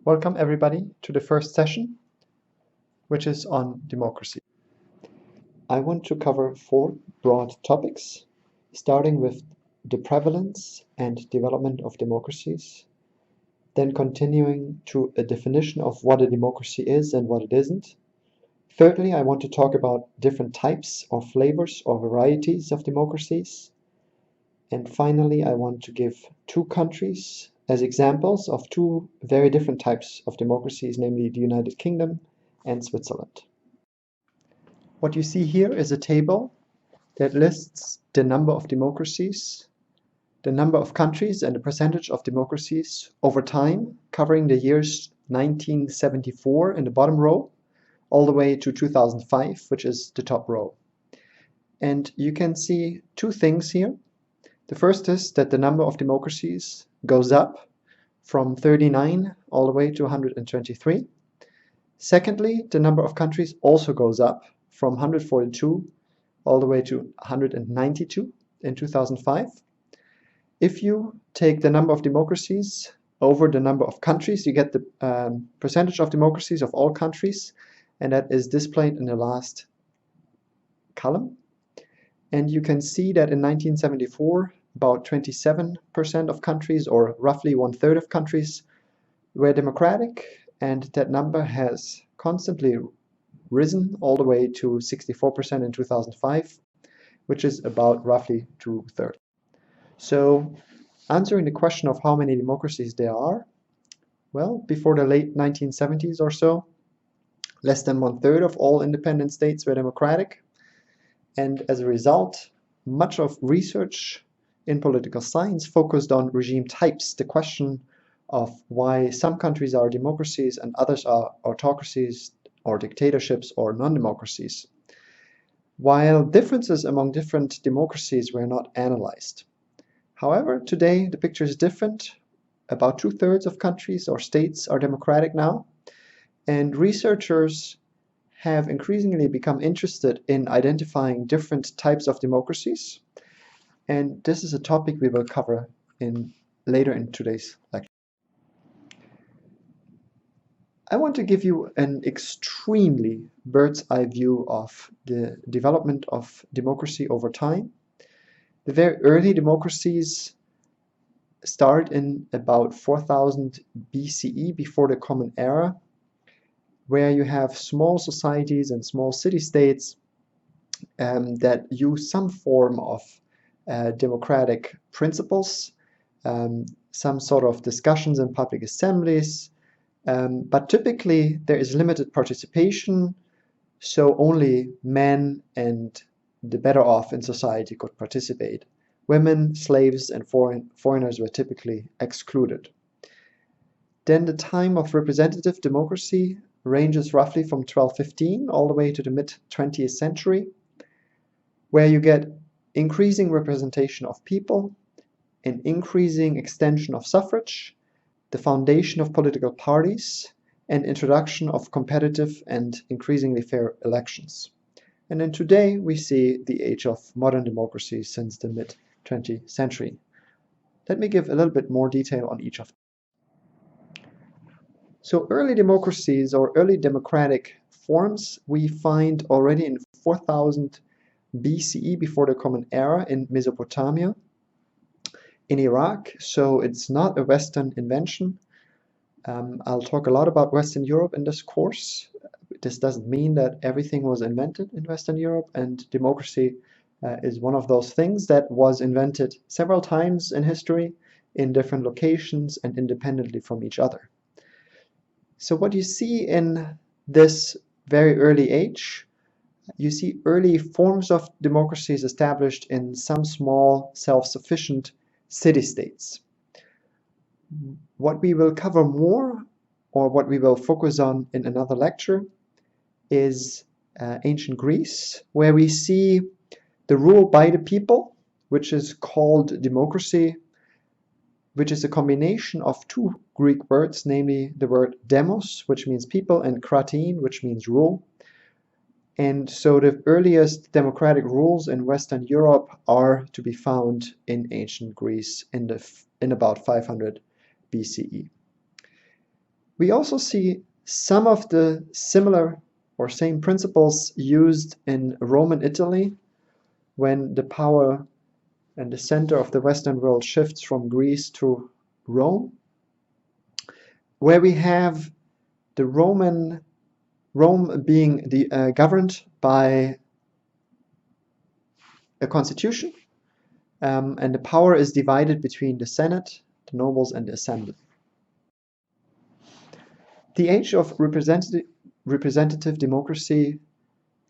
Welcome everybody to the first session, which is on democracy. I want to cover four broad topics, starting with the prevalence and development of democracies, then continuing to a definition of what a democracy is and what it isn't. Thirdly, I want to talk about different types or flavors or varieties of democracies. And finally, I want to give two countries as examples of two very different types of democracies, namely the United Kingdom and Switzerland. What you see here is a table that lists the number of democracies, the number of countries, and the percentage of democracies over time, covering the years 1974 in the bottom row, all the way to 2005, which is the top row. And you can see two things here. The first is that the number of democracies goes up from 39 all the way to 123. Secondly, the number of countries also goes up from 142 all the way to 192 in 2005. If you take the number of democracies over the number of countries, you get the percentage of democracies of all countries, and that is displayed in the last column. And you can see that in 1974, about 27% of countries, or roughly 1/3 of countries, were democratic, and that number has constantly risen all the way to 64% in 2005, which is about roughly 2/3. So, answering the question of how many democracies there are, well, before the late 1970s or so, less than 1/3 of all independent states were democratic. And as a result, much of research in political science focused on regime types, the question of why some countries are democracies and others are autocracies or dictatorships or non-democracies, while differences among different democracies were not analyzed. However, today the picture is different. About 2/3 of countries or states are democratic now, and researchers have increasingly become interested in identifying different types of democracies, and this is a topic we will cover later in today's lecture. I want to give you an extremely bird's eye view of the development of democracy over time. The very early democracies start in about 4000 BCE, before the Common Era, where you have small societies and small city-states that use some form of democratic principles, some sort of discussions in public assemblies, but typically there is limited participation, so only men and the better off in society could participate. Women, slaves, and foreigners were typically excluded. Then the time of representative democracy ranges roughly from 1215 all the way to the mid-20th century, where you get increasing representation of people, an increasing extension of suffrage, the foundation of political parties, and introduction of competitive and increasingly fair elections. And then today we see the age of modern democracy since the mid-20th century. Let me give a little bit more detail on each of them. So early democracies or early democratic forms we find already in 4000 BCE, before the Common Era, in Mesopotamia, in Iraq, so it's not a Western invention. I'll talk a lot about Western Europe in this course. This doesn't mean that everything was invented in Western Europe, and democracy is one of those things that was invented several times in history in different locations and independently from each other. So what you see in this very early age, you see early forms of democracies established in some small self-sufficient city-states. What we will cover more, or what we will focus on in another lecture, is ancient Greece, where we see the rule by the people, which is called democracy, which is a combination of two Greek words, namely the word demos, which means people, and kratein, which means rule. And so the earliest democratic rules in Western Europe are to be found in ancient Greece in about 500 BCE. We also see some of the similar or same principles used in Roman Italy when the power and the center of the Western world shifts from Greece to Rome, where we have the Rome being governed by a constitution, and the power is divided between the Senate, the nobles, and the assembly. The age of representative democracy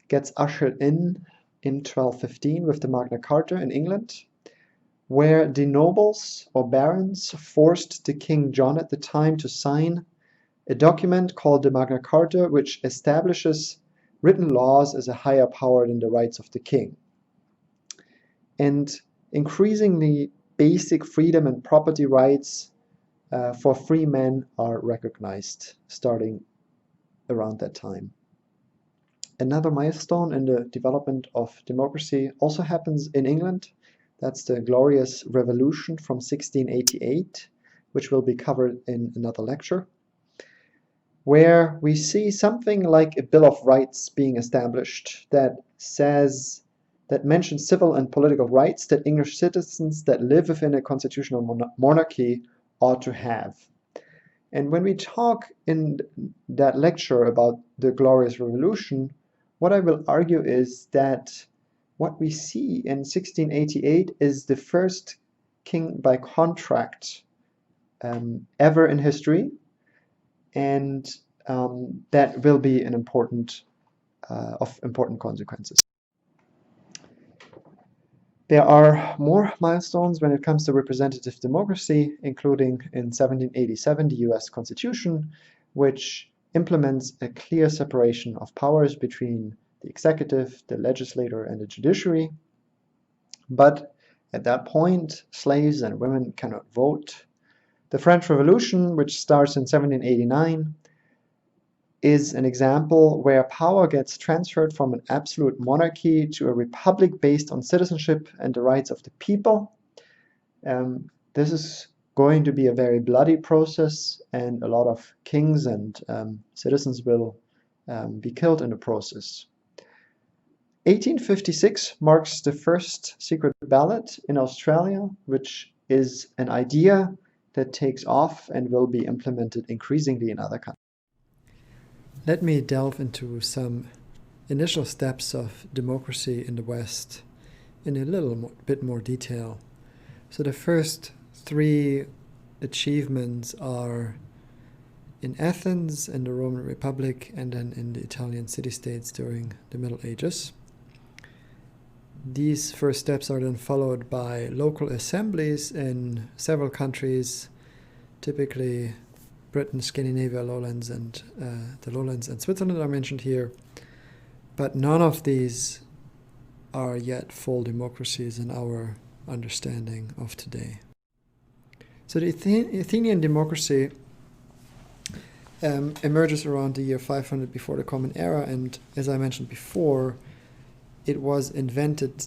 gets ushered in 1215 with the Magna Carta in England, where the nobles or barons forced the King John at the time to sign a document called the Magna Carta, which establishes written laws as a higher power than the rights of the king. And increasingly, basic freedom and property rights for free men are recognized starting around that time. Another milestone in the development of democracy also happens in England. That's the Glorious Revolution from 1688, which will be covered in another lecture, where we see something like a Bill of Rights being established that mentions civil and political rights that English citizens that live within a constitutional monarchy ought to have. And when we talk in that lecture about the Glorious Revolution, what I will argue is that what we see in 1688 is the first king by contract ever in history, and that will be an important consequences. There are more milestones when it comes to representative democracy, including in 1787 the US Constitution, which implements a clear separation of powers between the executive, the legislature, and the judiciary. But at that point, slaves and women cannot vote. The French Revolution, which starts in 1789, is an example where power gets transferred from an absolute monarchy to a republic based on citizenship and the rights of the people. This is going to be a very bloody process, and a lot of kings and citizens will be killed in the process. 1856 marks the first secret ballot in Australia, which is an idea that takes off and will be implemented increasingly in other countries. Let me delve into some initial steps of democracy in the West in a little bit more detail. So the first three achievements are in Athens, in the Roman Republic, and then in the Italian city-states during the Middle Ages. These first steps are then followed by local assemblies in several countries, typically Britain, Scandinavia, Lowlands, and the Lowlands and Switzerland are mentioned here. But none of these are yet full democracies in our understanding of today. So the Athenian democracy emerges around the year 500 before the Common Era, and as I mentioned before, it was invented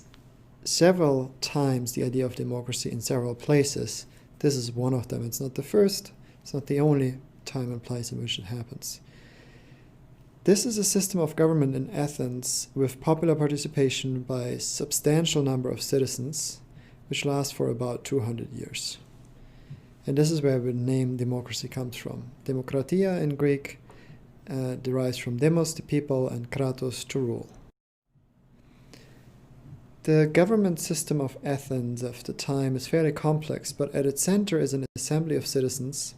several times, the idea of democracy, in several places. This is one of them. It's not the first, it's not the only time and place in which it happens. This is a system of government in Athens with popular participation by a substantial number of citizens, which lasts for about 200 years. And this is where the name democracy comes from. Demokratia in Greek derives from demos, the people, and kratos, to rule. The government system of Athens of the time is fairly complex, but at its center is an assembly of citizens,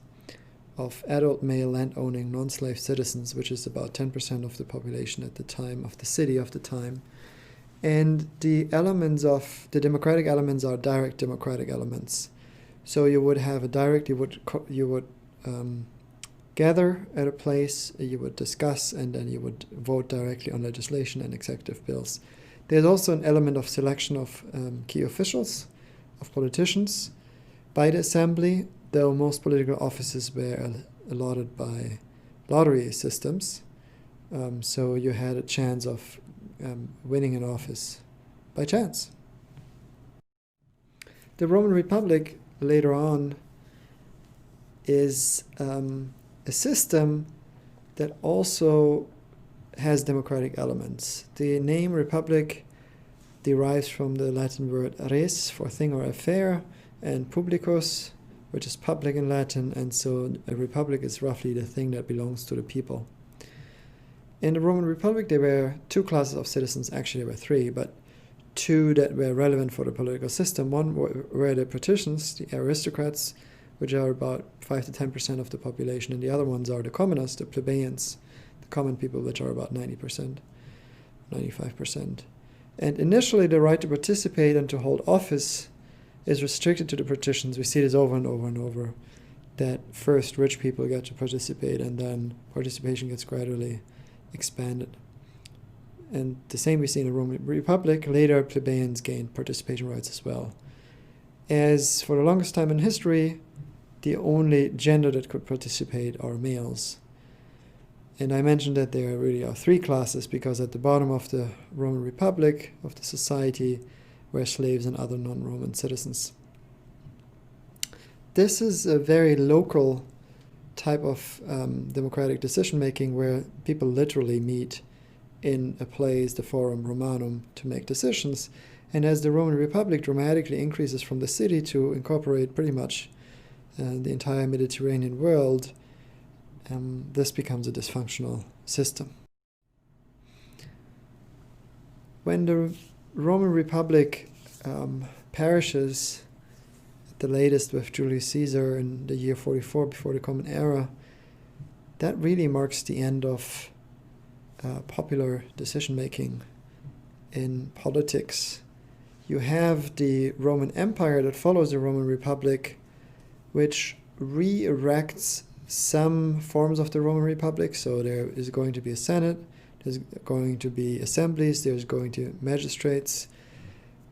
of adult male land-owning non-slave citizens, which is about 10% of the population at the time, of the city of the time. And the democratic elements are direct democratic elements. So you would have a direct, you would gather at a place, you would discuss, and then you would vote directly on legislation and executive bills. There's also an element of selection of key officials, of politicians, by the assembly, though most political offices were allotted by lottery systems. So you had a chance of winning an office by chance. The Roman Republic later on is a system that also has democratic elements. The name republic derives from the Latin word res, for thing or affair, and publicus, which is public in Latin, and so a republic is roughly the thing that belongs to the people. In the Roman Republic, there were two classes of citizens. Actually, there were three, but two that were relevant for the political system. One were the patricians, the aristocrats, which are about 5 to 10% of the population, and the other ones are the commoners, the plebeians, the common people, which are about 90%, 95%. And initially, the right to participate and to hold office is restricted to the patricians. We see this over and over and over, that first rich people get to participate, and then participation gets gradually expanded. And the same we see in the Roman Republic. Later, plebeians gained participation rights as well. As for the longest time in history, the only gender that could participate are males. And I mentioned that there really are three classes, because at the bottom of the Roman Republic, of the society, were slaves and other non-Roman citizens. This is a very local type of democratic decision-making, where people literally meet in a place, the Forum Romanum, to make decisions. And as the Roman Republic dramatically increases from the city to incorporate pretty much the entire Mediterranean world, this becomes a dysfunctional system. When the Roman Republic perishes, at the latest with Julius Caesar in the year 44 before the Common Era, that really marks the end of popular decision-making in politics. You have the Roman Empire that follows the Roman Republic, which re-erects some forms of the Roman Republic. So there is going to be a Senate, there's going to be assemblies, there's going to be magistrates,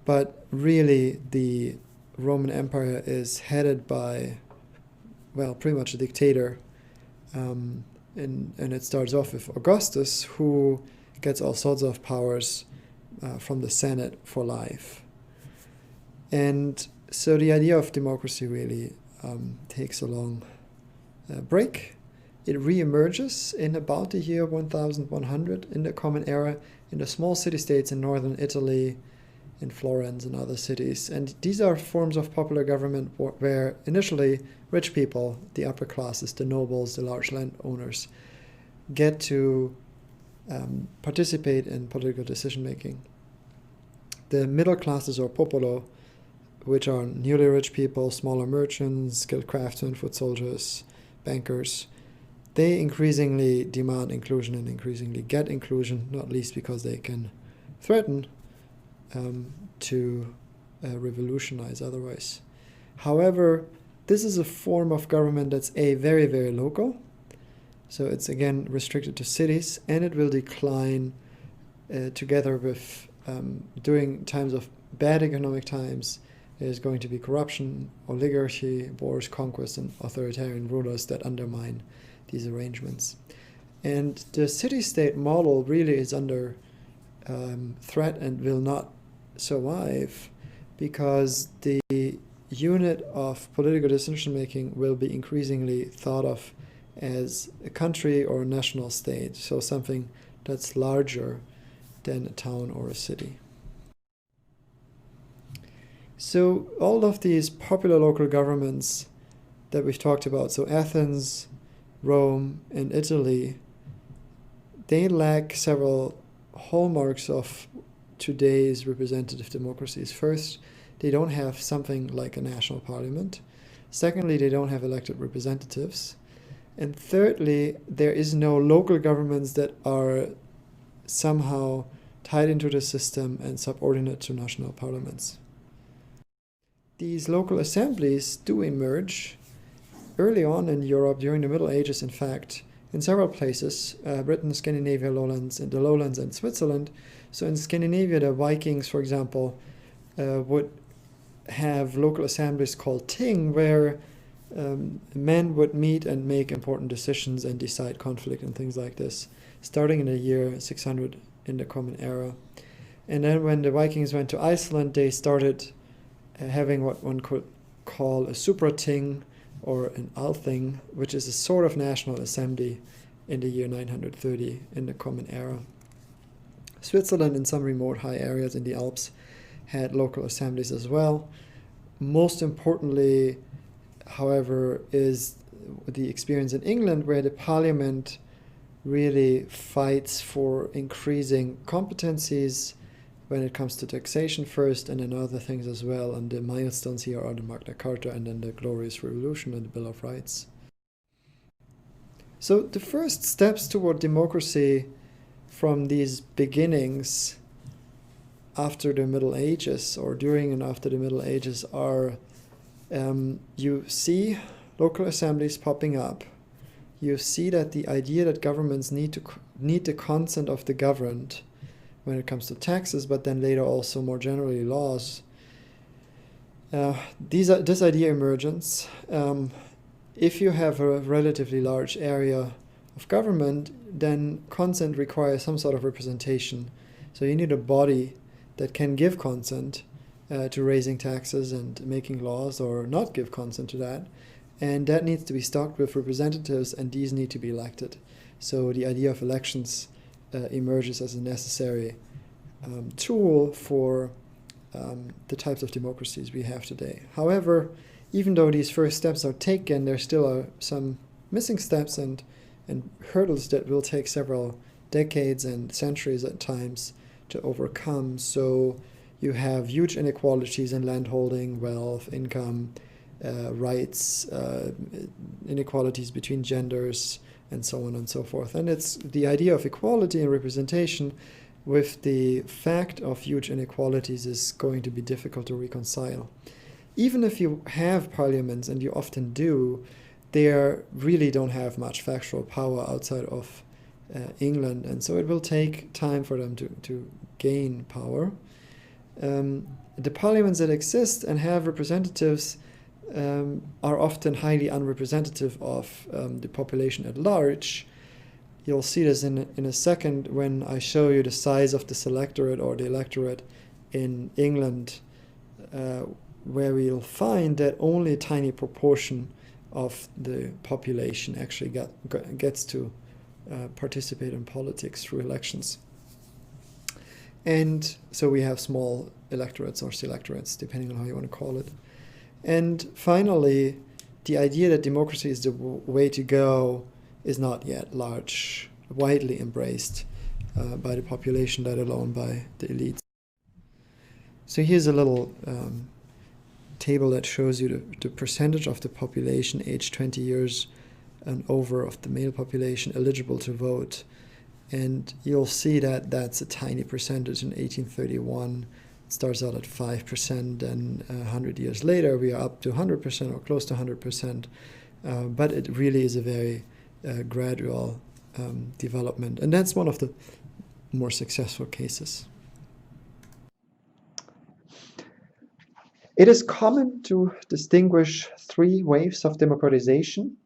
but really the Roman Empire is headed by, well, pretty much a dictator. And it starts off with Augustus, who gets all sorts of powers from the Senate for life. And so the idea of democracy really takes a long break. It re-emerges in about the year 1100 in the Common Era in the small city-states in northern Italy, in Florence and other cities. And these are forms of popular government where initially rich people, the upper classes, the nobles, the large landowners, get to participate in political decision-making. The middle classes, or popolo, which are newly rich people, smaller merchants, skilled craftsmen, foot soldiers, bankers, they increasingly demand inclusion and increasingly get inclusion, not least because they can threaten to revolutionize otherwise. However, this is a form of government that's very, very local. So it's again restricted to cities, and it will decline together with during times of bad economic times. There's going to be corruption, oligarchy, wars, conquest, and authoritarian rulers that undermine these arrangements. And the city-state model really is under threat and will not survive, because the unit of political decision-making will be increasingly thought of as a country or a national state, so something that's larger than a town or a city. So all of these popular local governments that we've talked about, so Athens, Rome, and Italy, they lack several hallmarks of today's representative democracies. First, they don't have something like a national parliament. Secondly, they don't have elected representatives. And thirdly, there is no local governments that are somehow tied into the system and subordinate to national parliaments. These local assemblies do emerge early on in Europe, during the Middle Ages, in fact, in several places, Britain, Scandinavia, Lowlands, and the Lowlands, and Switzerland. So in Scandinavia, the Vikings, for example, would have local assemblies called ting, where men would meet and make important decisions and decide conflict and things like this, starting in the year 600 in the Common Era. And then when the Vikings went to Iceland, they started having what one could call a suprating, or an Althing, which is a sort of national assembly in the year 930 in the Common Era. Switzerland, in some remote high areas in the Alps, had local assemblies as well. Most importantly, however, is the experience in England, where the parliament really fights for increasing competencies when it comes to taxation first, and then other things as well. And the milestones here are the Magna Carta and then the Glorious Revolution and the Bill of Rights. So the first steps toward democracy from these beginnings after the Middle Ages, or during and after the Middle Ages, are you see local assemblies popping up. You see that the idea that governments need the consent of the governed when it comes to taxes, but then later also more generally laws. This idea emergence. If you have a relatively large area of government, then consent requires some sort of representation. So you need a body that can give consent to raising taxes and making laws, or not give consent to that. And that needs to be stocked with representatives, and these need to be elected. So the idea of elections emerges as a necessary tool for the types of democracies we have today. However, even though these first steps are taken, there still are some missing steps and hurdles that will take several decades and centuries at times to overcome. So you have huge inequalities in landholding, wealth, income, rights, inequalities between genders, and so on and so forth. And it's the idea of equality and representation with the fact of huge inequalities is going to be difficult to reconcile. Even if you have parliaments, and you often do, they really don't have much factual power outside of England, and so it will take time for them to gain power. The parliaments that exist and have representatives are often highly unrepresentative of the population at large. You'll see this in a second when I show you the size of the selectorate or the electorate in England, where we'll find that only a tiny proportion of the population actually gets to participate in politics through elections. And so we have small electorates or selectorates, depending on how you want to call it. And finally, the idea that democracy is the way to go is not yet widely embraced by the population, let alone by the elites. So here's a little table that shows you the percentage of the population aged 20 years and over of the male population eligible to vote. And you'll see that that's a tiny percentage in 1831. It starts out at 5%, and 100 years later we are up to 100% or close to 100%. But it really is a very gradual development, and that's one of the more successful cases. It is common to distinguish three waves of democratization.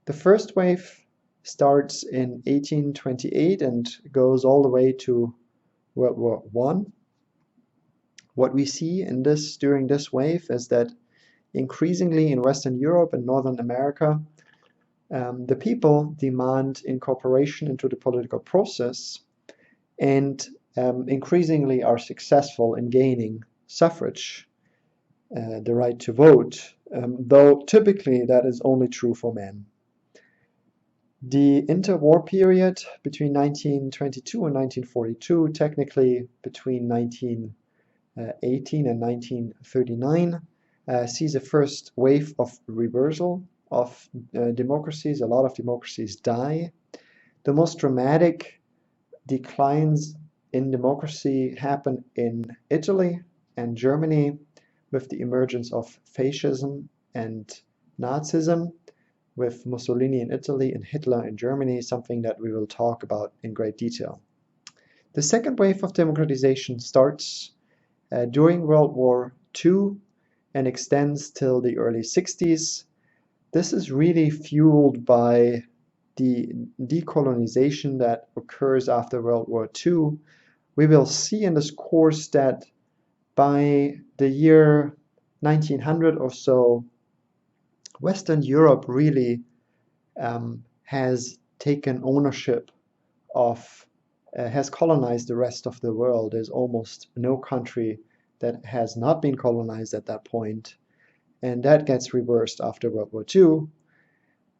The first wave starts in 1828 and goes all the way to World War I. What we see during this wave is that increasingly in Western Europe and Northern America, the people demand incorporation into the political process, and increasingly are successful in gaining suffrage, the right to vote, though typically that is only true for men. The interwar period between 1922 and 1942, technically between 1918 and 1939, sees a first wave of reversal of democracies. A lot of democracies die. The most dramatic declines in democracy happen in Italy and Germany, with the emergence of fascism and Nazism, with Mussolini in Italy and Hitler in Germany, something that we will talk about in great detail. The second wave of democratization starts during World War II and extends till the early 60s. This is really fueled by the decolonization that occurs after World War II. We will see in this course that by the year 1900 or so, Western Europe really has taken ownership of, has colonized the rest of the world. There's almost no country that has not been colonized at that point, and that gets reversed after World War II.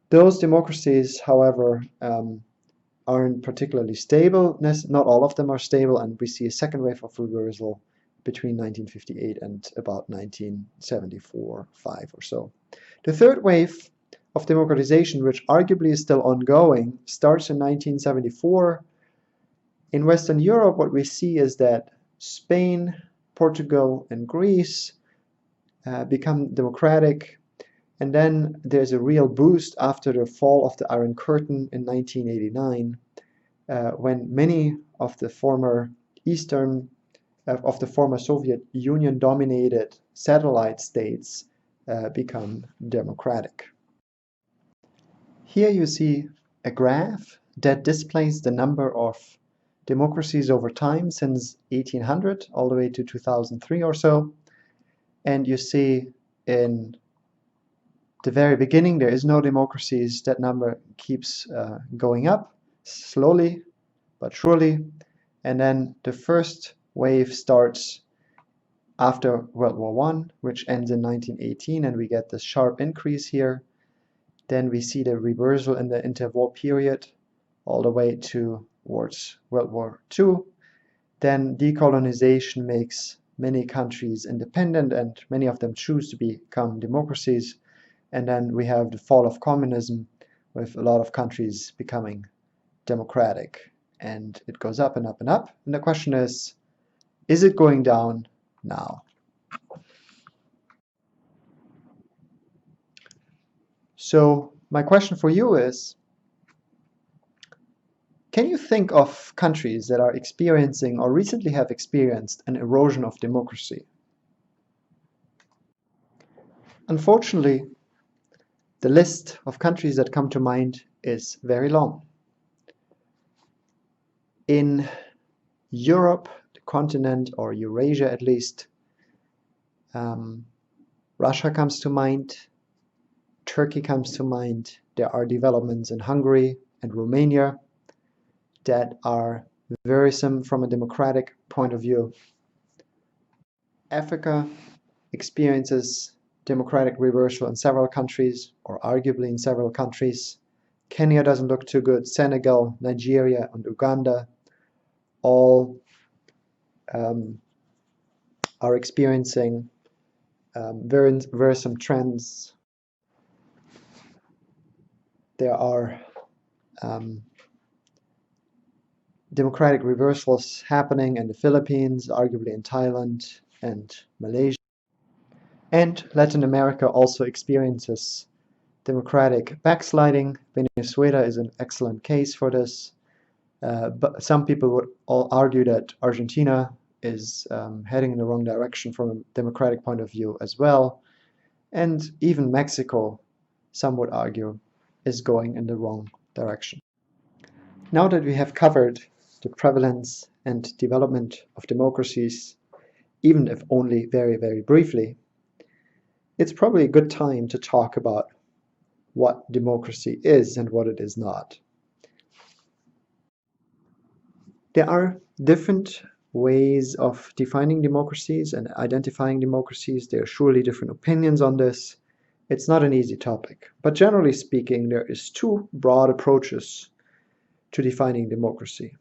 Those democracies, however, aren't particularly stable. Not all of them are stable, and we see a second wave of reversal between 1958 and about 1974-5 or so. The third wave of democratization, which arguably is still ongoing, starts in 1974. In Western Europe, what we see is that Spain, Portugal, and Greece become democratic, and then there's a real boost after the fall of the Iron Curtain in 1989, when many of the former Soviet Union dominated satellite states become democratic. Here you see a graph that displays the number of democracies over time since 1800 all the way to 2003 or so. And you see in the very beginning there is no democracies. That number keeps going up slowly but surely. And then the first wave starts after World War I, which ends in 1918, and we get this sharp increase here. Then we see the reversal in the interwar period all the way towards World War II. Then decolonization makes many countries independent, and many of them choose to become democracies. And then we have the fall of communism, with a lot of countries becoming democratic. And it goes up and up and up. And the question is it going down now? So my question for you is, can you think of countries that are experiencing or recently have experienced an erosion of democracy? Unfortunately, the list of countries that come to mind is very long. In Europe, the continent, or Eurasia at least, Russia comes to mind, Turkey comes to mind. There are developments in Hungary and Romania that are worrisome from a democratic point of view. Africa experiences democratic reversal in several countries, or arguably in several countries. Kenya doesn't look too good. Senegal, Nigeria, and Uganda all are experiencing very worrisome trends. There are democratic reversals happening in the Philippines, arguably in Thailand and Malaysia. And Latin America also experiences democratic backsliding. Venezuela is an excellent case for this. But some people would all argue that Argentina is heading in the wrong direction from a democratic point of view as well. And even Mexico, some would argue, is going in the wrong direction. Now that we have covered the prevalence and development of democracies, even if only very, very briefly, it's probably a good time to talk about what democracy is and what it is not. There are different ways of defining democracies and identifying democracies. There are surely different opinions on this. It's not an easy topic, but generally speaking, there is two broad approaches to defining democracy.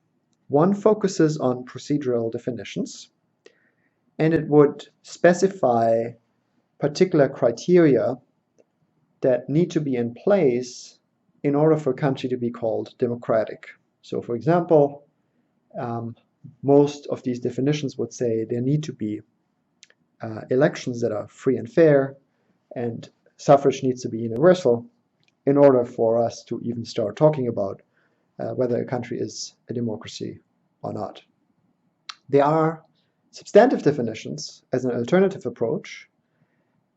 One focuses on procedural definitions, and it would specify particular criteria that need to be in place in order for a country to be called democratic. So, for example, most of these definitions would say there need to be elections that are free and fair, and suffrage needs to be universal in order for us to even start talking about whether a country is a democracy or not. There are substantive definitions as an alternative approach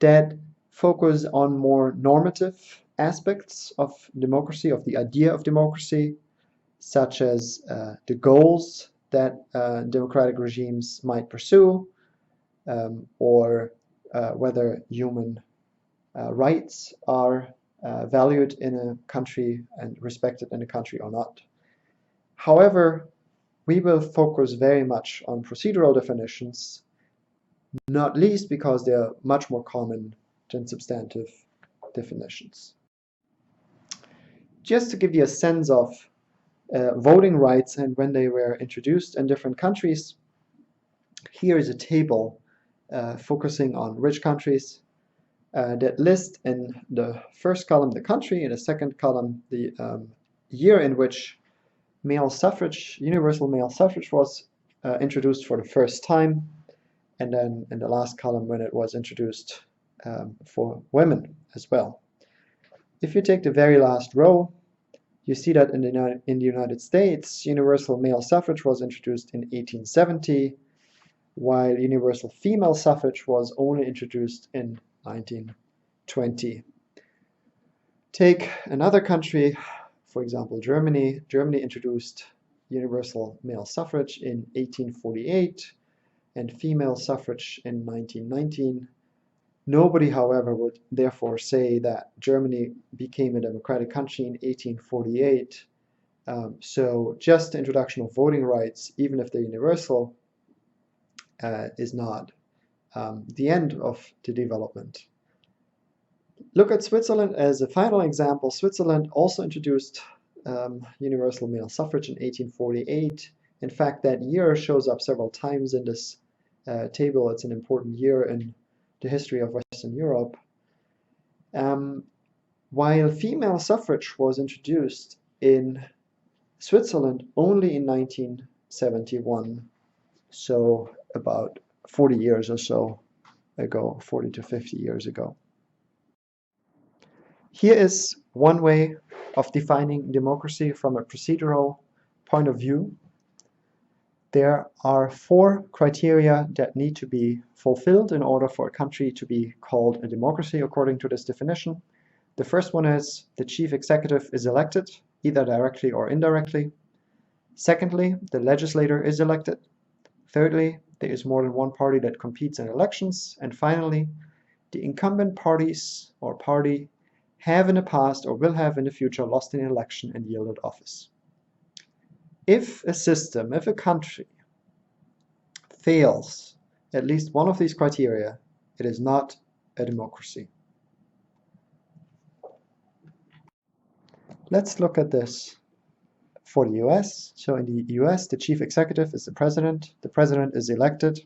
that focus on more normative aspects of democracy, of the idea of democracy, such as the goals that democratic regimes might pursue, or whether human rights are valued in a country and respected in a country or not. However, we will focus very much on procedural definitions, not least because they are much more common than substantive definitions. Just to give you a sense of voting rights and when they were introduced in different countries, here is a table focusing on rich countries that list in the first column the country, in the second column the year in which universal male suffrage was introduced for the first time, and then in the last column when it was introduced for women as well. If you take the very last row, you see that in the United States, universal male suffrage was introduced in 1870, while universal female suffrage was only introduced in 1920. Take another country, for example, Germany. Germany introduced universal male suffrage in 1848 and female suffrage in 1919. Nobody, however, would therefore say that Germany became a democratic country in 1848. So just the introduction of voting rights, even if they're universal, is not the end of the development. Look at Switzerland as a final example. Switzerland also introduced universal male suffrage in 1848. In fact, that year shows up several times in this table. It's an important year in the history of Western Europe. While female suffrage was introduced in Switzerland only in 1971, so about 40 years or so ago, 40 to 50 years ago. Here is one way of defining democracy from a procedural point of view. There are 4 criteria that need to be fulfilled in order for a country to be called a democracy according to this definition. The first one is the chief executive is elected, either directly or indirectly. Secondly, the legislator is elected. Thirdly, there is more than one party that competes in elections. And finally, the incumbent parties or party have in the past or will have in the future lost an election and yielded office. If a country fails at least one of these criteria, it is not a democracy. Let's look at this for the US. So in the US, the chief executive is the president. The president is elected.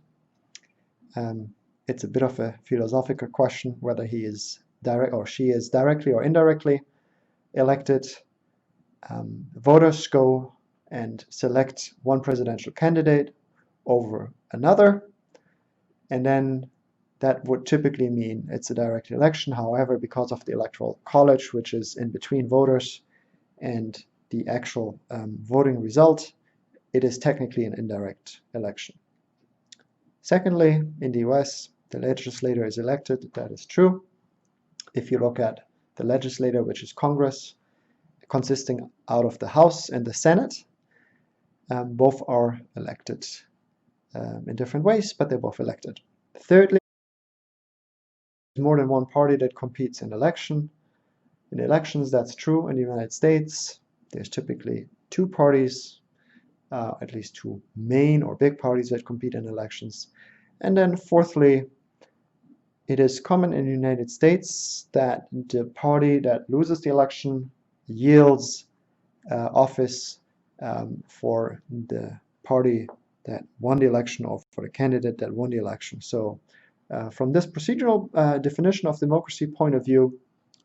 It's a bit of a philosophical question whether he is direct or she is directly or indirectly elected. Voters go and select one presidential candidate over another, and then that would typically mean it's a direct election. However, because of the electoral college, which is in between voters and the actual voting result, it is technically an indirect election. Secondly, in the US, the legislator is elected. That is true. If you look at the legislature, which is Congress, consisting out of the House and the Senate, both are elected in different ways, but they're both elected. Thirdly, there's more than one party that competes in elections. That's true in the United States. There's typically 2 parties, at least 2 main or big parties that compete in elections. And then fourthly, it is common in the United States that the party that loses the election yields office for the party that won the election or for the candidate that won the election. So from this procedural definition of democracy point of view,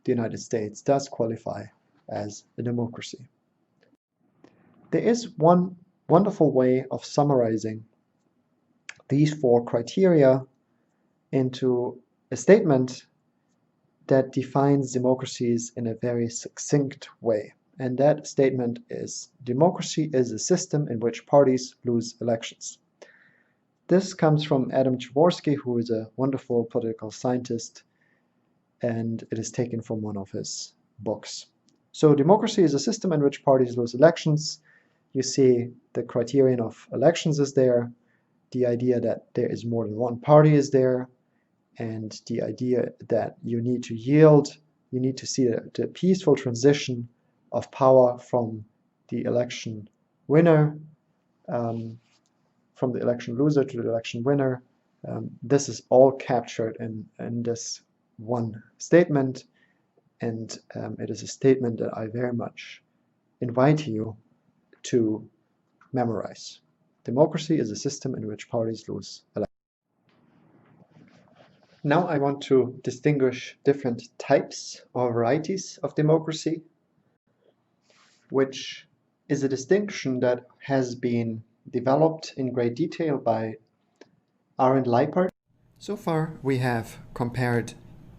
the United States does qualify as a democracy. There is one wonderful way of summarizing these 4 criteria into a statement that defines democracies in a very succinct way. And that statement is: democracy is a system in which parties lose elections. This comes from Adam Przeworski, who is a wonderful political scientist, and it is taken from one of his books. So democracy is a system in which parties lose elections. You see the criterion of elections is there, the idea that there is more than one party is there, and the idea that you need to yield, you need to see the peaceful transition of power from the election winner, from the election loser to the election winner. This is all captured in this one statement, and it is a statement that I very much invite you to memorize. Democracy is a system in which parties lose elections. Now I want to distinguish different types or varieties of democracy, which is a distinction that has been developed in great detail by Arend Leipart. So far we have compared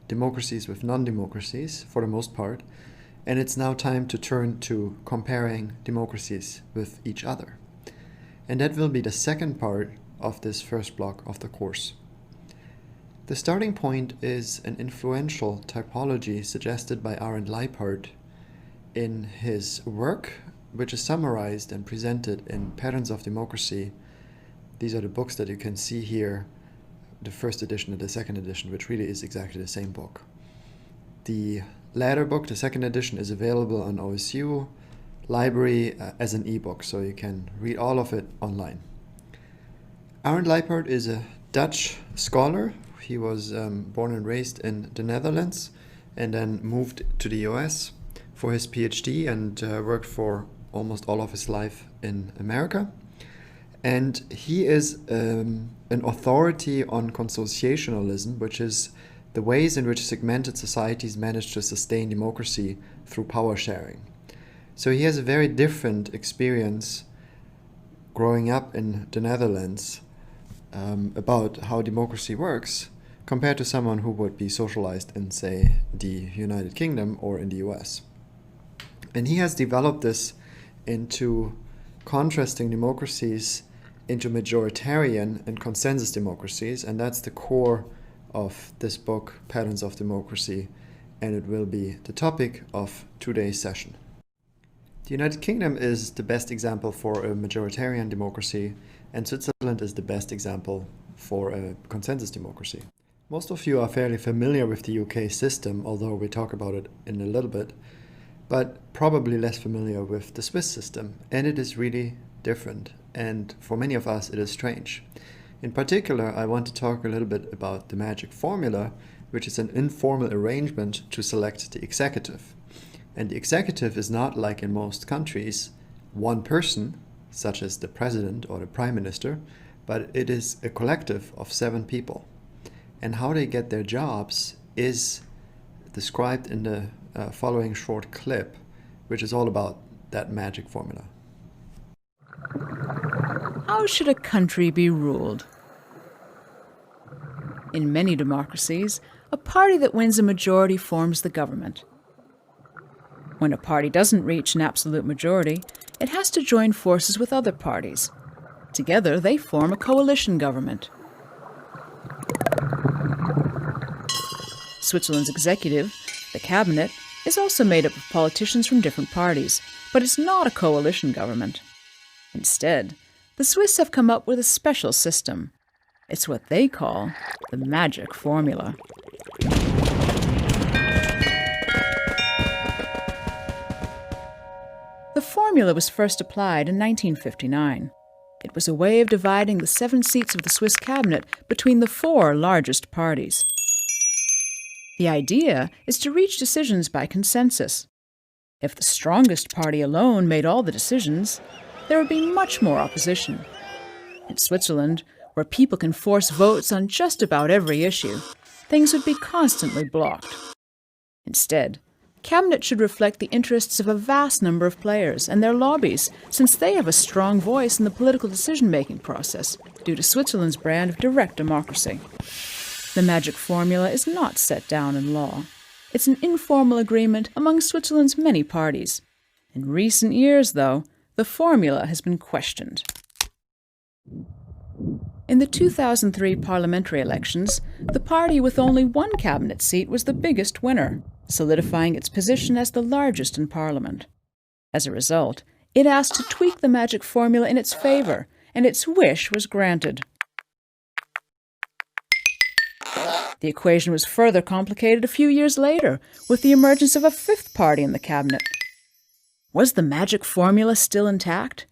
democracies with non-democracies for the most part, and it's now time to turn to comparing democracies with each other. And that will be the second part of this first block of the course. The starting point is an influential typology suggested by Arend Leipart in his work, which is summarized and presented in Patterns of Democracy. These are the books that you can see here, the first edition and the second edition, which really is exactly the same book. The latter book, the second edition, is available on OSU library as an ebook, so you can read all of it online. Arend Leipart is a Dutch scholar. He was born and raised in the Netherlands and then moved to the US for his PhD and worked for almost all of his life in America. And he is an authority on consociationalism, which is the ways in which segmented societies manage to sustain democracy through power sharing. So he has a very different experience growing up in the Netherlands about how democracy works compared to someone who would be socialized in, say, the United Kingdom or in the US. And he has developed this into contrasting democracies into majoritarian and consensus democracies, and that's the core of this book, Patterns of Democracy, and it will be the topic of today's session. The United Kingdom is the best example for a majoritarian democracy, and Switzerland is the best example for a consensus democracy. Most of you are fairly familiar with the UK system, although we talk about it in a little bit, but probably less familiar with the Swiss system, and it is really different, and for many of us it is strange. In particular, I want to talk a little bit about the magic formula, which is an informal arrangement to select the executive. And the executive is not, like in most countries, one person, such as the president or the prime minister, but it is a collective of 7 people. And how they get their jobs is described in the following short clip, which is all about that magic formula. How should a country be ruled? In many democracies, a party that wins a majority forms the government. When a party doesn't reach an absolute majority, it has to join forces with other parties. Together, they form a coalition government. Switzerland's executive, the cabinet, is also made up of politicians from different parties, but it's not a coalition government. Instead, the Swiss have come up with a special system. It's what they call the magic formula. The formula was first applied in 1959. It was a way of dividing the 7 seats of the Swiss cabinet between the 4 largest parties. The idea is to reach decisions by consensus. If the strongest party alone made all the decisions, there would be much more opposition. In Switzerland, where people can force votes on just about every issue, things would be constantly blocked. Instead, cabinet should reflect the interests of a vast number of players and their lobbies, since they have a strong voice in the political decision-making process due to Switzerland's brand of direct democracy. The magic formula is not set down in law. It's an informal agreement among Switzerland's many parties. In recent years, though, the formula has been questioned. In the 2003 parliamentary elections, the party with only 1 cabinet seat was the biggest winner, solidifying its position as the largest in parliament. As a result, it asked to tweak the magic formula in its favor, and its wish was granted. The equation was further complicated a few years later with the emergence of a fifth party in the cabinet. Was the magic formula still intact?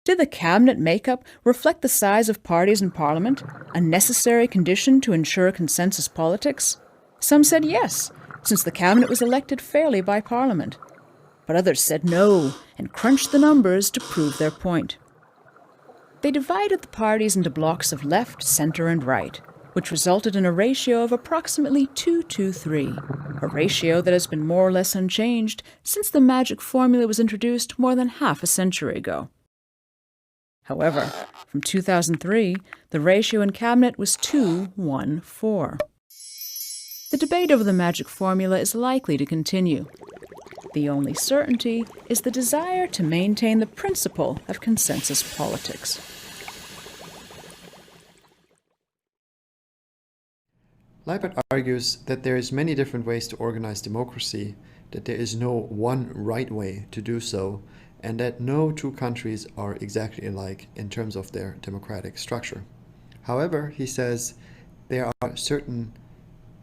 Did the cabinet makeup reflect the size of parties in Parliament, a necessary condition to ensure consensus politics? Some said yes, since the cabinet was elected fairly by Parliament. But others said no and crunched the numbers to prove their point. They divided the parties into blocks of left, centre and right, which resulted in a ratio of approximately 2-3, a ratio that has been more or less unchanged since the magic formula was introduced more than half a century ago. However, from 2003, the ratio in cabinet was 2-1-4. The debate over the magic formula is likely to continue. The only certainty is the desire to maintain the principle of consensus politics. Leibert argues that there is many different ways to organize democracy, that there is no one right way to do so, and that no two countries are exactly alike in terms of their democratic structure. However, he says there are certain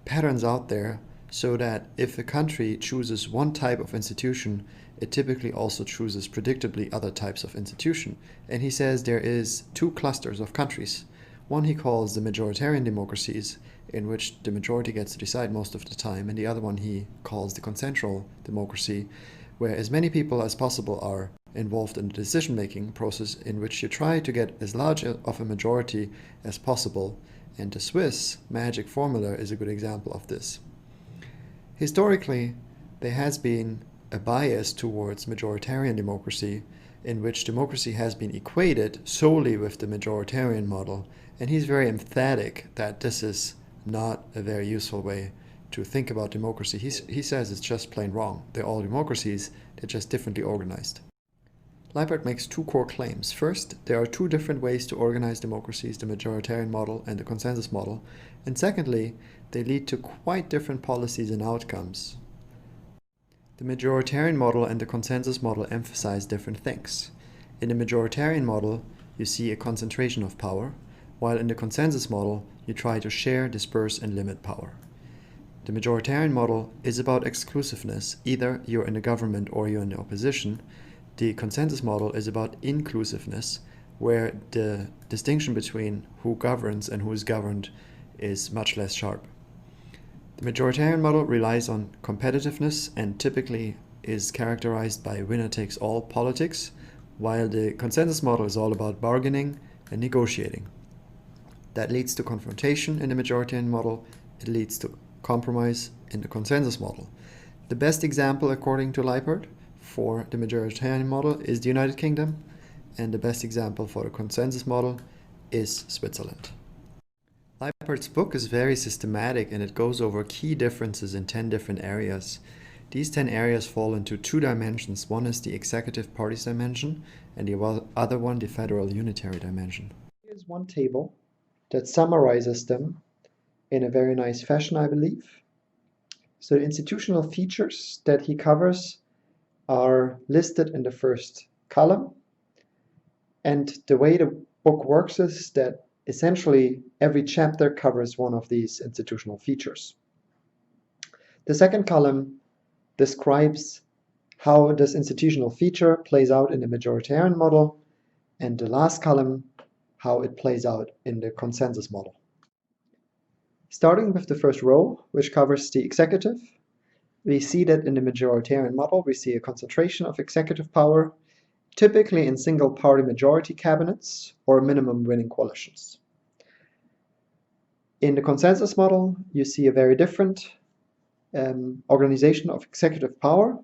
patterns out there so that if a country chooses one type of institution, it typically also chooses predictably other types of institution. And he says there is two clusters of countries. One he calls the majoritarian democracies, in which the majority gets to decide most of the time, and the other one he calls the consensual democracy, where as many people as possible are involved in the decision-making process, in which you try to get as large of a majority as possible, and the Swiss magic formula is a good example of this. Historically, there has been a bias towards majoritarian democracy, in which democracy has been equated solely with the majoritarian model, and he's very emphatic that this is not a very useful way to think about democracy. He says it's just plain wrong. They're all democracies, they're just differently organized. Leibert makes two core claims. First, there are two different ways to organize democracies, the majoritarian model and the consensus model. And secondly, they lead to quite different policies and outcomes. The majoritarian model and the consensus model emphasize different things. In the majoritarian model, you see a concentration of power, while in the consensus model, you try to share, disperse, and limit power. The majoritarian model is about exclusiveness. Either you're in the government or you're in the opposition. The consensus model is about inclusiveness, where the distinction between who governs and who is governed is much less sharp. The majoritarian model relies on competitiveness and typically is characterized by winner-takes-all politics, while the consensus model is all about bargaining and negotiating. That leads to confrontation in the majoritarian model. It leads to compromise in the consensus model. The best example, according to Leibert, for the majoritarian model is the United Kingdom, and the best example for the consensus model is Switzerland. Leibert's book is very systematic, and it goes over key differences in 10 different areas. These 10 areas fall into two dimensions. One is the executive parties dimension, and the other one the federal unitary dimension. Here's one table that summarizes them in a very nice fashion, I believe. So the institutional features that he covers are listed in the first column. And the way the book works is that essentially every chapter covers one of these institutional features. The second column describes how this institutional feature plays out in the majoritarian model, and the last column how it plays out in the consensus model. Starting with the first row, which covers the executive, we see that in the majoritarian model we see a concentration of executive power, typically in single-party majority cabinets or minimum winning coalitions. In the consensus model, you see a very different organization of executive power,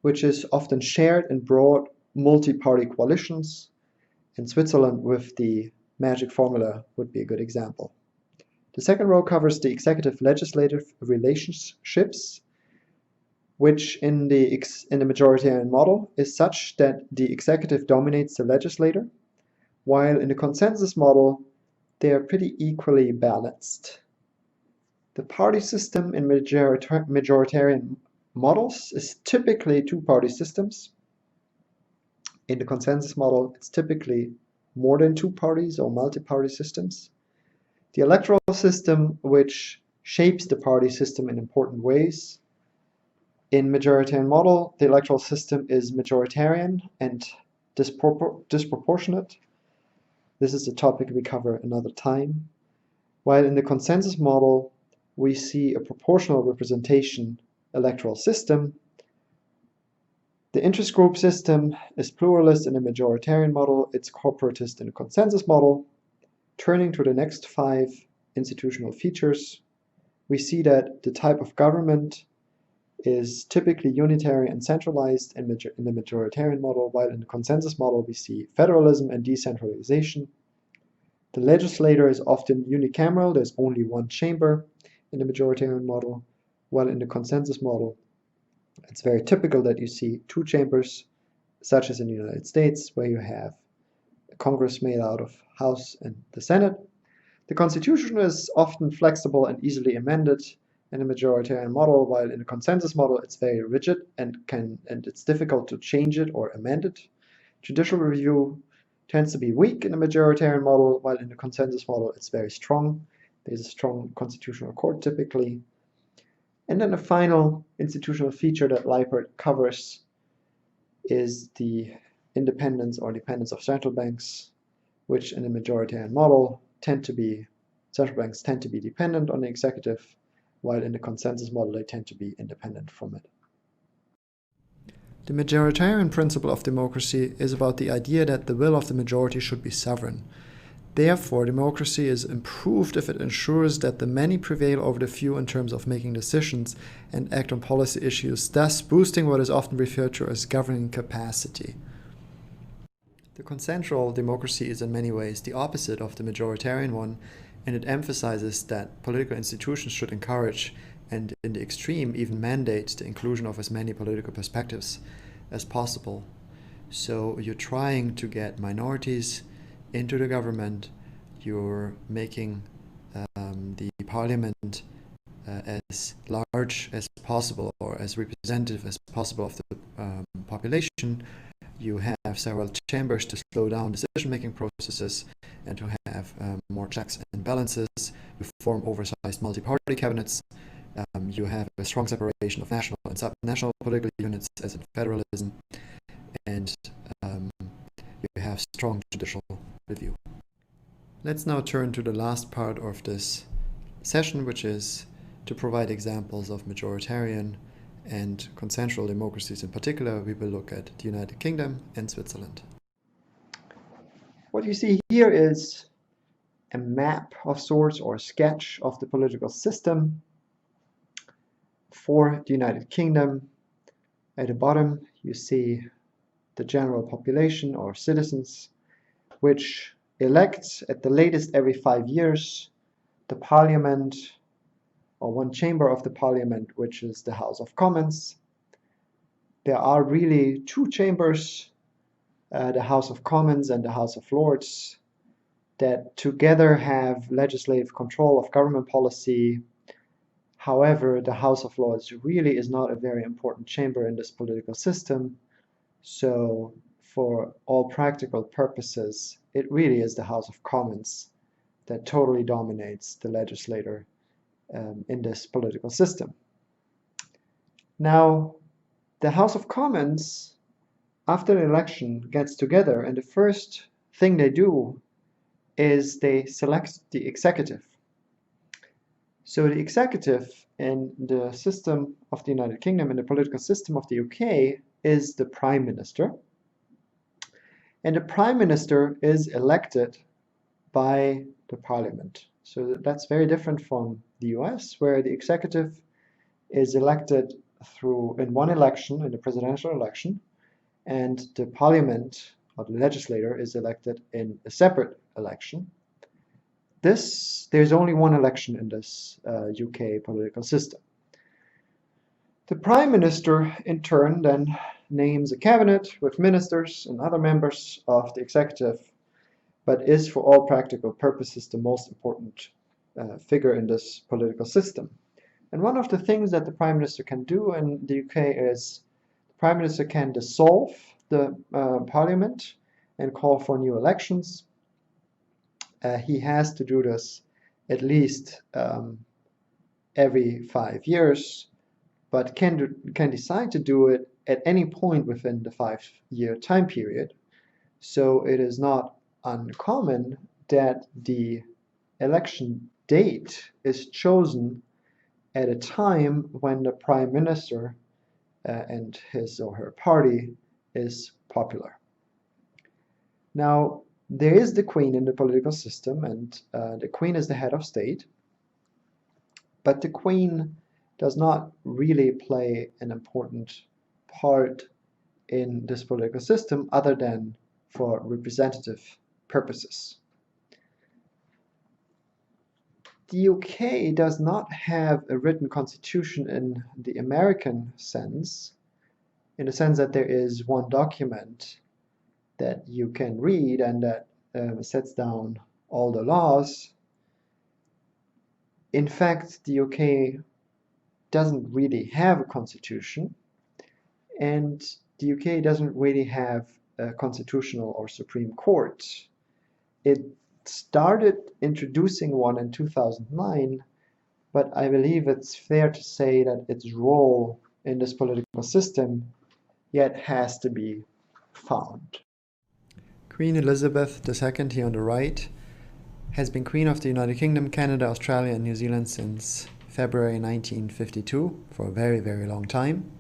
which is often shared in broad multi-party coalitions. In Switzerland, with the magic formula, would be a good example. The second row covers the executive-legislative relationships, which in the majoritarian model is such that the executive dominates the legislator, while in the consensus model, they are pretty equally balanced. The party system in majoritarian models is typically two-party systems. In the consensus model, it's typically more than two parties or multi-party systems. The electoral system, which shapes the party system in important ways. In majoritarian model, the electoral system is majoritarian and disproportionate. This is a topic we cover another time. While in the consensus model, we see a proportional representation electoral system. The interest group system is pluralist in a majoritarian model, it's corporatist in a consensus model. Turning to the next 5 institutional features, we see that the type of government is typically unitary and centralized in the majoritarian model, while in the consensus model we see federalism and decentralization. The legislator is often unicameral, there's only one chamber in the majoritarian model, while in the consensus model it's very typical that you see 2 chambers, such as in the United States, where you have a Congress made out of House and the Senate. The Constitution is often flexible and easily amended in a majoritarian model, while in a consensus model it's very rigid and it's difficult to change it or amend it. Judicial review tends to be weak in a majoritarian model, while in the consensus model it's very strong. There's a strong constitutional court typically. And then the final institutional feature that Leipert covers is the independence or dependence of central banks, which in a majoritarian model central banks tend to be dependent on the executive, while in the consensus model they tend to be independent from it. The majoritarian principle of democracy is about the idea that the will of the majority should be sovereign. Therefore, democracy is improved if it ensures that the many prevail over the few in terms of making decisions and act on policy issues, thus boosting what is often referred to as governing capacity. The consensual democracy is in many ways the opposite of the majoritarian one, and it emphasizes that political institutions should encourage and, in the extreme, even mandate the inclusion of as many political perspectives as possible. So you're trying to get minorities into the government, you're making the parliament as large as possible or as representative as possible of the population. You have several chambers to slow down decision-making processes and to have more checks and balances. You form oversized multi-party cabinets. You have a strong separation of national and sub-national political units as in federalism, and you have strong judicial review. Let's now turn to the last part of this session, which is to provide examples of majoritarian and consensual democracies. In particular, we will look at the United Kingdom and Switzerland. What you see here is a map of sorts or a sketch of the political system for the United Kingdom. At the bottom, you see the general population or citizens, which elects at the latest every 5 years the parliament or one chamber of the parliament, which is the House of Commons. There are really 2 chambers, the House of Commons and the House of Lords, that together have legislative control of government policy. However, the House of Lords really is not a very important chamber in this political system. So for all practical purposes, it really is the House of Commons that totally dominates the legislator in this political system. Now, the House of Commons, after the election, gets together, and the first thing they do is they select the executive. So the executive in the system of the United Kingdom, in the political system of the UK, is the Prime Minister. And the Prime Minister is elected by the Parliament. So that's very different from the US, where the executive is elected in one election, in the presidential election, and the Parliament, or the legislator, is elected in a separate election. There's only one election in this UK political system. The Prime Minister, in turn, then names a cabinet with ministers and other members of the executive, but is, for all practical purposes, the most important figure in this political system. And one of the things that the Prime Minister can do in the UK is the Prime Minister can dissolve the Parliament and call for new elections. He has to do this at least every 5 years, but can decide to do it at any point within the 5-year time period. So it is not uncommon that the election date is chosen at a time when the prime minister and his or her party is popular. Now, there is the queen in the political system, and the queen is the head of state, but the queen does not really play an important part in this political system other than for representative purposes. The UK does not have a written constitution in the American sense, in the sense that there is one document that you can read and that sets down all the laws. In fact, the UK doesn't really have a constitution, and the UK doesn't really have a constitutional or Supreme Court. It started introducing one in 2009, but I believe it's fair to say that its role in this political system yet has to be found. Queen Elizabeth II, here on the right, has been Queen of the United Kingdom, Canada, Australia and New Zealand since February 1952, for a very, very long time.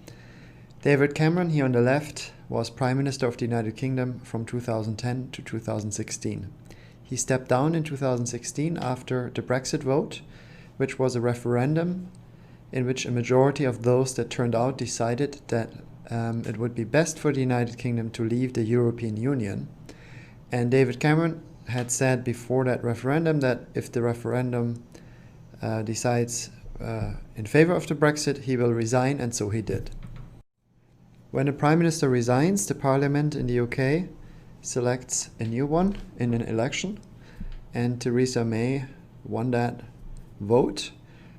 David Cameron, here on the left, was Prime Minister of the United Kingdom from 2010 to 2016. He stepped down in 2016 after the Brexit vote, which was a referendum in which a majority of those that turned out decided that it would be best for the United Kingdom to leave the European Union. And David Cameron had said before that referendum that if the referendum decides in favor of the Brexit, he will resign, and so he did. When the Prime Minister resigns, the Parliament in the UK selects a new one in an election, and Theresa May won that vote.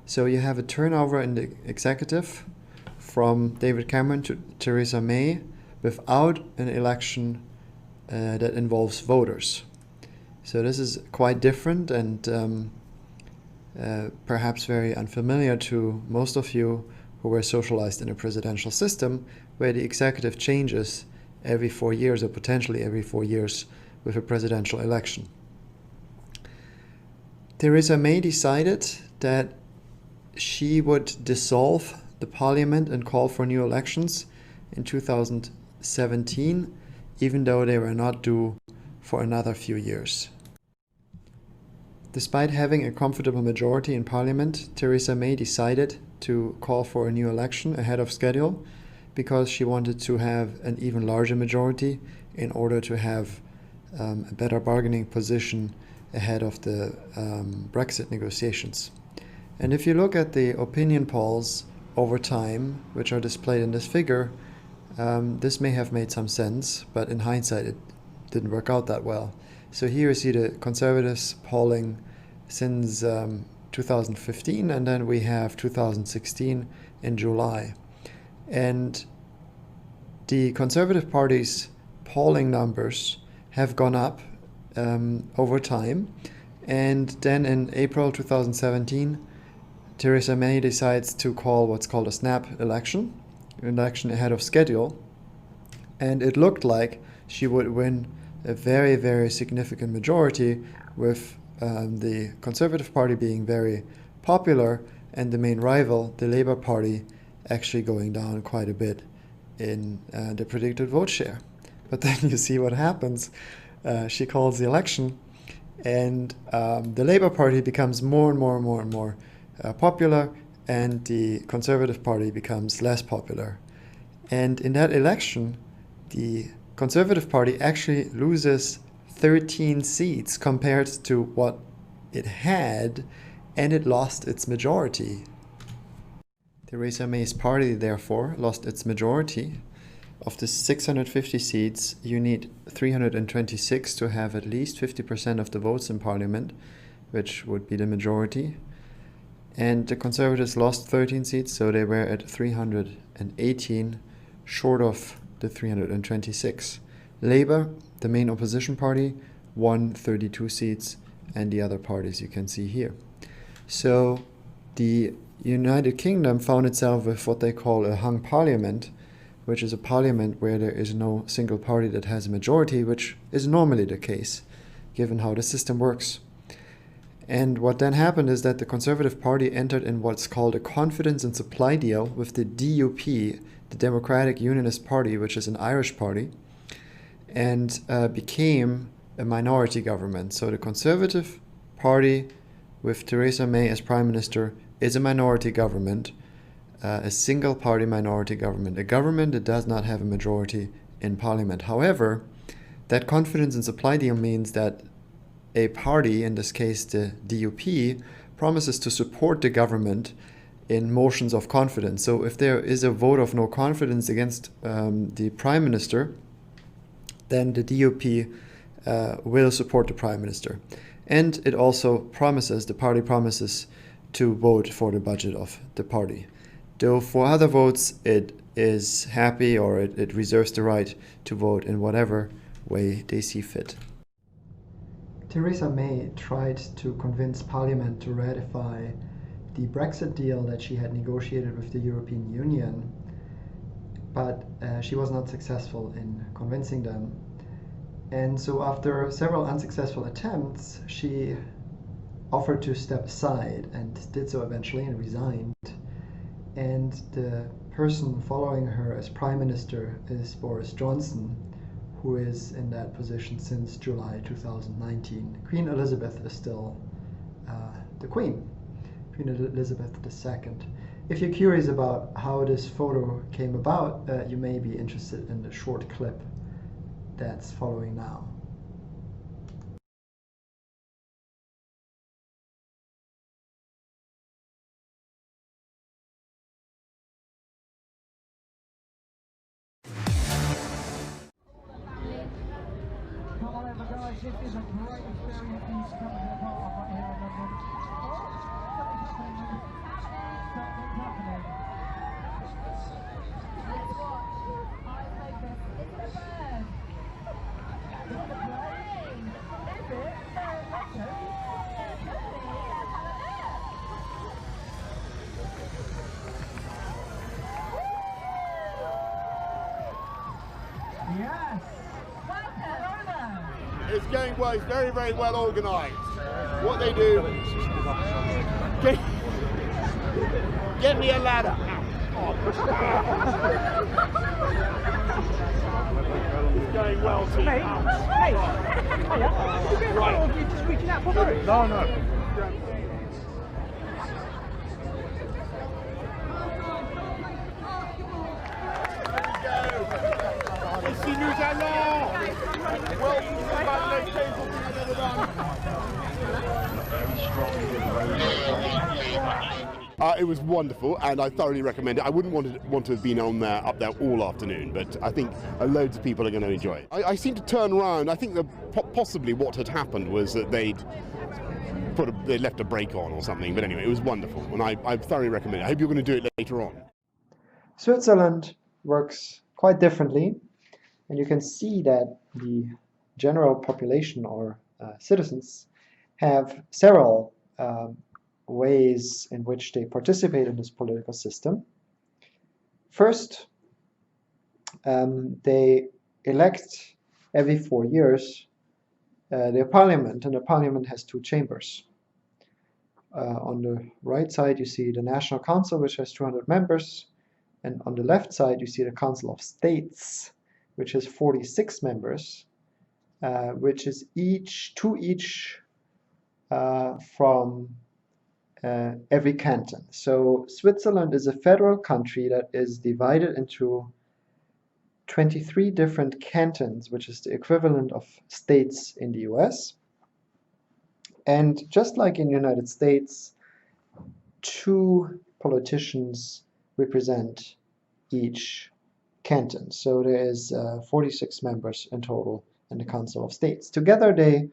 So you have a turnover in the executive from David Cameron to Theresa May without an election that involves voters. So this is quite different and perhaps very unfamiliar to most of you who were socialized in a presidential system where the executive changes every 4 years or potentially every 4 years with a presidential election. Theresa May decided that she would dissolve the parliament and call for new elections in 2017, even though they were not due for another few years. Despite having a comfortable majority in parliament, Theresa May decided to call for a new election ahead of schedule because she wanted to have an even larger majority in order to have a better bargaining position ahead of the Brexit negotiations. And if you look at the opinion polls over time, which are displayed in this figure, this may have made some sense, but in hindsight it didn't work out that well. So here you see the Conservatives polling since 2015, and then we have 2016 in July. And the Conservative Party's polling numbers have gone up over time. And then in April 2017, Theresa May decides to call what's called a snap election ahead of schedule. And it looked like she would win a very, very significant majority, with the Conservative Party being very popular and the main rival, the Labour Party, actually going down quite a bit in the predicted vote share. But then you see what happens. She calls the election, and the Labour Party becomes more and more popular, and the Conservative Party becomes less popular. And in that election, the Conservative Party actually loses 13 seats compared to what it had, and it lost its majority. Theresa May's party, therefore, lost its majority. Of the 650 seats, you need 326 to have at least 50% of the votes in Parliament, which would be the majority. And the Conservatives lost 13 seats, so they were at 318, short of the 326. Labour, the main opposition party, won 32 seats, and the other parties you can see here. So the United Kingdom found itself with what they call a hung parliament, which is a parliament where there is no single party that has a majority, which is normally the case, given how the system works. And what then happened is that the Conservative Party entered in what's called a confidence and supply deal with the DUP, the Democratic Unionist Party, which is an Irish party, and became a minority government. So the Conservative Party, with Theresa May as Prime Minister, is a minority government, a single-party minority government, a government that does not have a majority in Parliament. However, that confidence and supply deal means that a party, in this case the DUP, promises to support the government in motions of confidence. So if there is a vote of no confidence against the Prime Minister, then the DUP will support the Prime Minister. And it also promises, the party promises, to vote for the budget of the party. Though for other votes it is happy, or it reserves the right to vote in whatever way they see fit. Theresa May tried to convince Parliament to ratify the Brexit deal that she had negotiated with the European Union, but she was not successful in convincing them. And so after several unsuccessful attempts, she offered to step aside and did so eventually and resigned. And the person following her as Prime Minister is Boris Johnson, who is in that position since July 2019. Queen Elizabeth is still the Queen, Queen Elizabeth II. If you're curious about how this photo came about, you may be interested in the short clip that's following now. Guys, this is a great experience in coming to part of right here in London. Something's happening. Something's happening. Let's watch. I focus. It's a bird. It's a plane. Is it? Let's go. Yes. It's going well, it's very, very well organised. What they do, get me a ladder. It's going well, team. Hey, right. Or you just reaching out for it? No. Ici nous allons. Welcome to the Ballet Table we've never done. It was wonderful, and I thoroughly recommend it. I wouldn't want to have been up there all afternoon, but I think loads of people are going to enjoy it. I seem to turn around. I think that possibly what had happened was that they left a brake on or something. But anyway, it was wonderful, and I thoroughly recommend it. I hope you're going to do it later on. Switzerland works quite differently, and you can see that the general population or citizens have several ways in which they participate in this political system. First, they elect every 4 years their parliament, and the parliament has two chambers. On the right side you see the National Council, which has 200 members, and on the left side you see the Council of States, which has 46 members, which is each from every canton. So Switzerland is a federal country that is divided into 23 different cantons, which is the equivalent of states in the US. And just like in the United States, 2 politicians represent each canton. So there is 46 members in total in the Council of States. Together they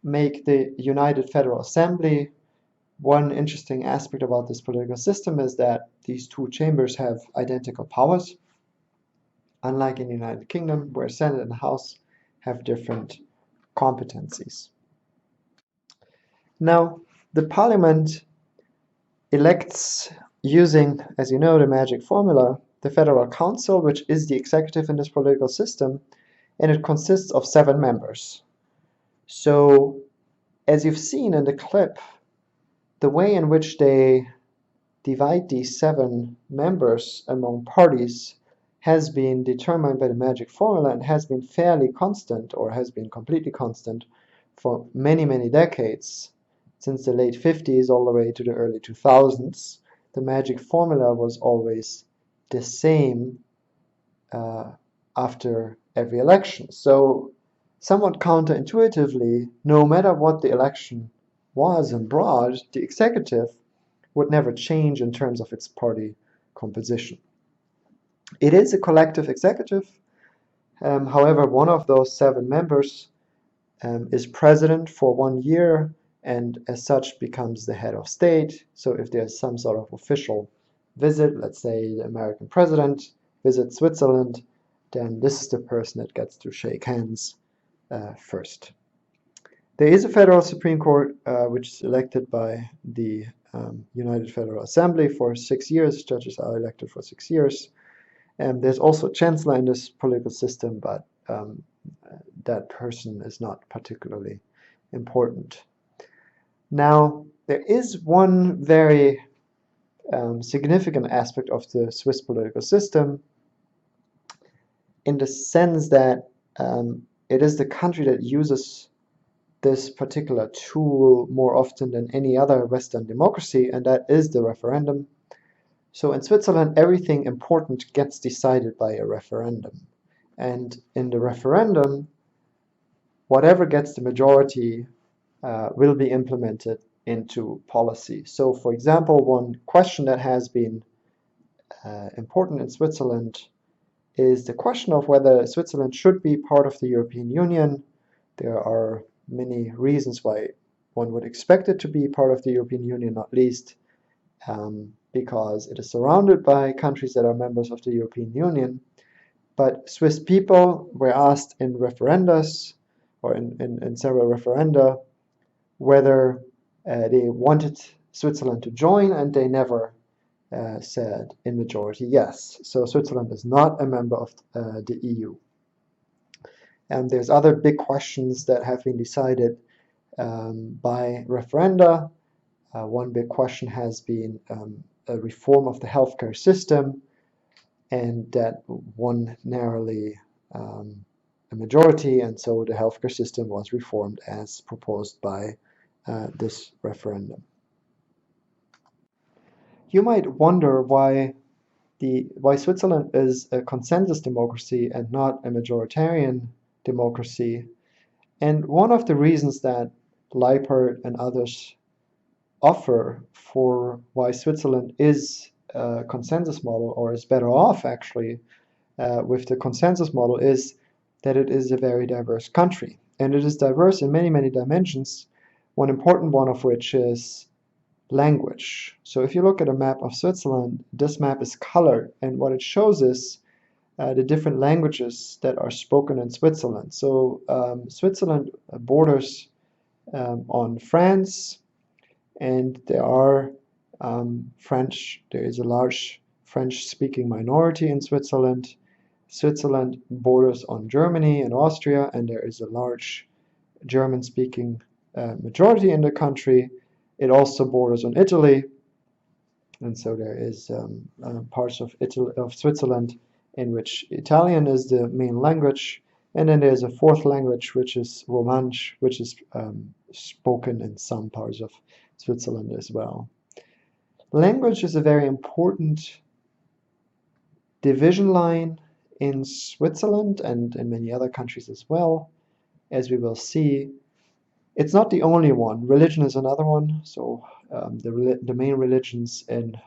make the United Federal Assembly. One interesting aspect about this political system is that these 2 chambers have identical powers, unlike in the United Kingdom, where Senate and House have different competencies. Now, the parliament elects, using, as you know, the magic formula, the Federal Council, which is the executive in this political system, and it consists of 7 members. So, as you've seen in the clip, the way in which they divide these 7 members among parties has been determined by the magic formula and has been fairly constant, or has been completely constant, for many, many decades. Since the late 50s all the way to the early 2000s, the magic formula was always the same after every election. So, somewhat counterintuitively, no matter what the election was and brought, the executive would never change in terms of its party composition. It is a collective executive. However, one of those 7 members is president for 1 year, and as such becomes the head of state. So if there's some sort of official visit, let's say the American president visits Switzerland, then this is the person that gets to shake hands first. There is a federal Supreme Court which is elected by the United Federal Assembly for 6 years. Judges are elected for 6 years. And there's also a chancellor in this political system, but that person is not particularly important. Now, there is one very significant aspect of the Swiss political system, in the sense that it is the country that uses this particular tool more often than any other Western democracy, and that is the referendum. So in Switzerland, everything important gets decided by a referendum. And in the referendum, whatever gets the majority will be implemented into policy. So for example, one question that has been important in Switzerland is the question of whether Switzerland should be part of the European Union. There are many reasons why one would expect it to be part of the European Union, not least because it is surrounded by countries that are members of the European Union. But Swiss people were asked in referendums, or in several referenda, whether they wanted Switzerland to join, and they never said in majority yes. So Switzerland is not a member of the EU. And there's other big questions that have been decided by referenda. One big question has been a reform of the healthcare system, and that won narrowly a majority, and so the healthcare system was reformed as proposed by this referendum. You might wonder why Switzerland is a consensus democracy and not a majoritarian democracy. And one of the reasons that Leipert and others offer for why Switzerland is a consensus model, or is better off actually with the consensus model, is that it is a very diverse country. And it is diverse in many, many dimensions, one important one of which is language. So if you look at a map of Switzerland, this map is colored, and what it shows is the different languages that are spoken in Switzerland. So Switzerland borders on France, and there are there is a large French-speaking minority in Switzerland. Switzerland borders on Germany and Austria, and there is a large German-speaking majority in the country. It also borders on Italy, and so there is parts of Switzerland in which Italian is the main language, and then there's a fourth language, which is Romansh, which is spoken in some parts of Switzerland as well. Language is a very important division line in Switzerland and in many other countries as well, as we will see. It's not the only one. Religion is another one. So the main religions in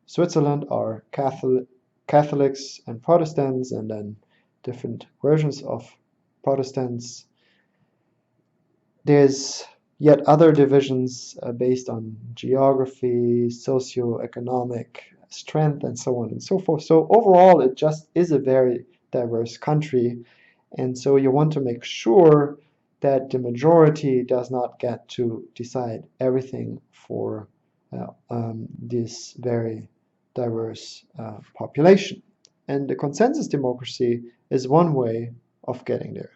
Switzerland are Catholics and Protestants, and then different versions of Protestants. There's yet other divisions based on geography, socioeconomic strength, and so on and so forth. So overall, it just is a very diverse country, and so you want to make sure that the majority does not get to decide everything for this very diverse population. And the consensus democracy is one way of getting there.